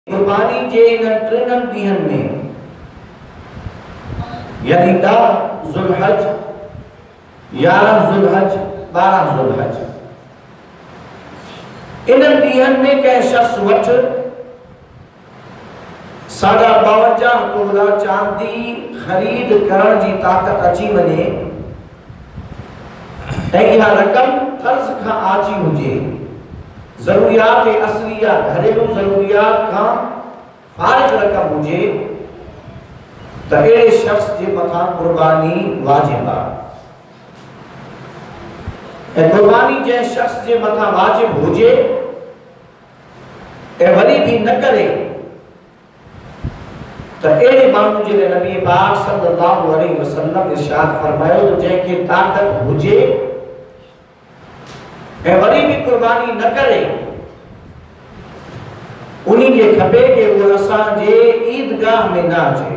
कुर्बानी जे इन टिन ॾींहनि में यानी 10 ज़ुल्हज, 11 ज़ुल्हज, 12 ज़ुल्हज, इन ॾींहनि में कंहिं शख़्स वटि 52 तोला चांदी ख़रीद करण जी ताक़त अची वञे ऐं इहा रक़म क़र्ज़ खां आची हुजे, ज़रूरियात असलिया घरेलू ज़रूरियात खां फ़ारिग़ रक़म हुजे, त अहिड़े शख़्स जे मथां कुर्बानी वाजिब आहे। ऐं कुर्बानी जंहिं शख़्स जे मथां वाजिब हुजे ऐं वरी बि न करे त अहिड़े माण्हू जे लाइ नबी पाक सल्लल्लाहु अलैहि वसल्लम इरशाद फरमायो त जंहिंखे ताक़त हुजे ऐं वरी बि कुर्बानी न करे, उन्हीं खे खपे कि वो असांजे ईदगाह में न अचे।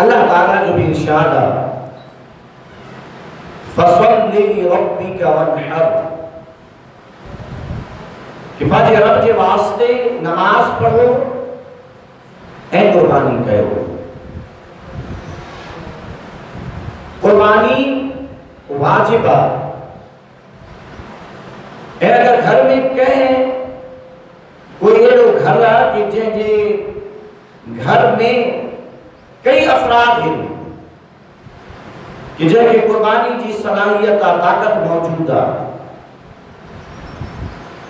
अल्लाह ताला जो भी इरशाद आहे, फसल्लि लिरब्बिका वन्हर, कि पंहिंजे रब जे वास्ते नमाज पढ़ो ऐं कुर्बानी कयो। कुर्बानी वाजिब आहे। ऐं अगर घर में कंहिं कोई अहिड़ो घर आहे कि जंहिंजे घर में कई अफराद आहिनि कि जंहिंखे कुर्बानी जी सलाहियत आहे, ताक़त मौजूद आहे,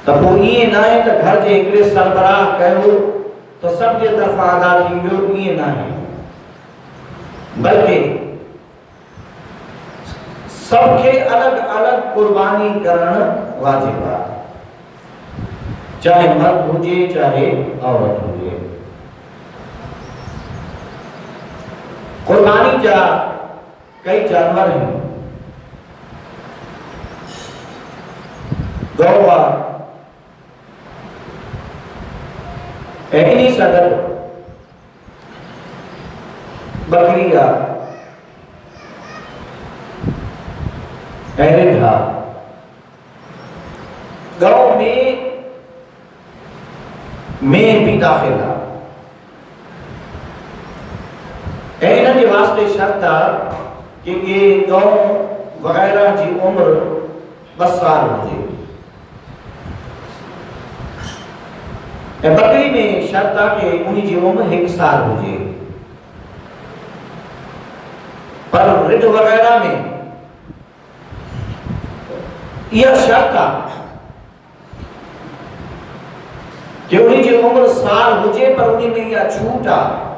त पोइ ईअं न आहे त घर जे हिकिड़े सरबराह कयो त सभ जे तरफ़ां अदा थी वियो, ईअं न आहे, बल्कि सबके अलग अलग कुर्बानी करण वाजिब आहे, चाहे मर्द हुजे चाहे औरत हुजे। कुर्बानी जा कई जानवर हैं, गौ आहे, ऐं इन्ही सां गॾु बकरी आहे ऐं रिढ आहे। गौ में मेह भी दाखिल आहे ऐं इन जे वास्ते शर्त आहे कि ये गौ वग़ैरह जी उम्र 2 साल हुजे, ऐं बकरी में शर्त आहे कि उन्हीं जी उम्र 1 साल हुजे। पर रिढ वग़ैरह में यह शर्त आहे कि उन्हीं जी उम्र साल हुजे, पर उन्हीं में यह छूट आहे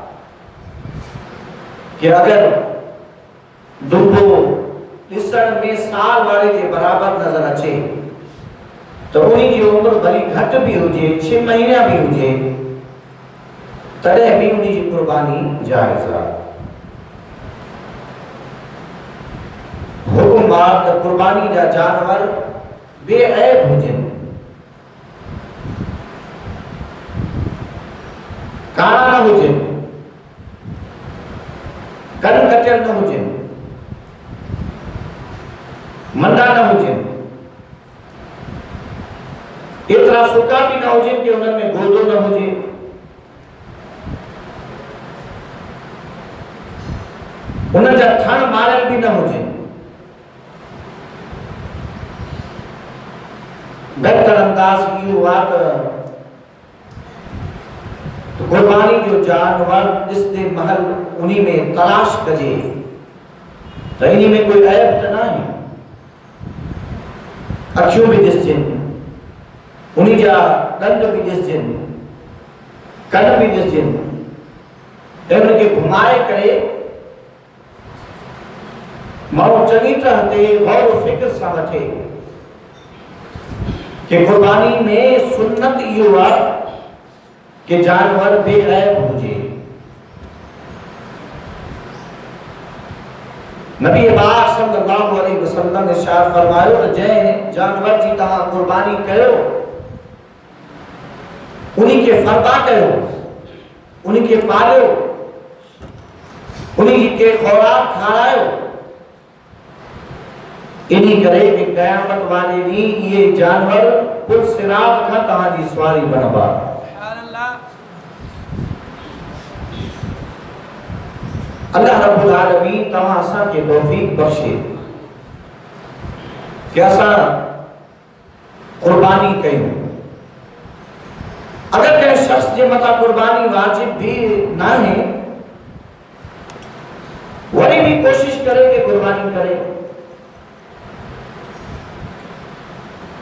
कि अगर दुबो ॾिसण में साल वारे जे बराबर नज़र अचे तो उन्हीं जी उम्र भली घट भी हुजे, 6 महीना भी हुजे, तॾहिं भी उन्हीं जी कुर्बानी जायज़ आहे। हुकुम आहे त कुर्बानी जा जानवर बेऐब हुजनि, कारा न हुजनि, कन कटियल न हुजनि, मंदा न हुजनि, एतिरा सुका भी न हुजनि कि उन्हनि में गोदो न हुजे, उन्हनि जा थण मारियल भी न हुजनि। बहितर अंदाज इहो आहे त कुर्बानी जो जानवर ॾिसंदे महल उन्हीं में तलाश कजे त इन्हीं में कोई ऐब त न आहे, अखियूं भी ॾिसजनि, उन्हीं जा ॾंद भी ॾिसजनि, कन भी ॾिसजनि, ऐं उनखे घुमाए करे माण्हू चङी तरह ते गौर फिक्र सां वठे कि कुर्बानी में सुन्नत इहो आहे कि जानवर बेऐब हुजे। नबी पाक सल्लल्लाहु अलैहि वसल्लम ने इरशाद फरमायो त जंहिं जानवर जी तव्हां कुर्बानी कयो उन्हीं के फरबा कयो, उन्हीं के पालियो, उन्हीं के खुराक खारायो, इन्हीं करे कि क़यामत वाले ॾींहुं ये जानवर पुल सिरात का तहां जी सवारी बनबा। अल्लाह रब्बुल आलमीन तहां असां के तौफीक बख्शे कि असां कुर्बानी कयूं। अगर कंहिं शख्स जे मथां कुर्बानी वाजिब भी ना है, वरी भी कोशिश करे कि कुर्बानी करे।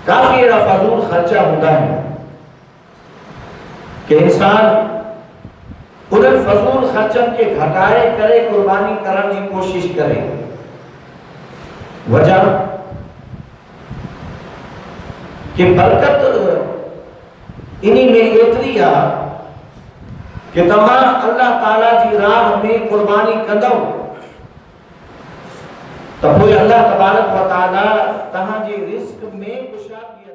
काफी अहिड़ा फजूल खर्चा हूंदा आहिनि कि इंसान उन्हनि फजूल खर्चनि खे घटाए करे कुर्बानी करण जी कोशिश करे। वजह कि बरकत इन्हीं में एतरी आहे कि तव्हां अल्लाह ताला जी राह में कुर्बानी कंदव त पोइ अल्लाह तबारक व तआला तव्हां जे रिस्क में कुशादगी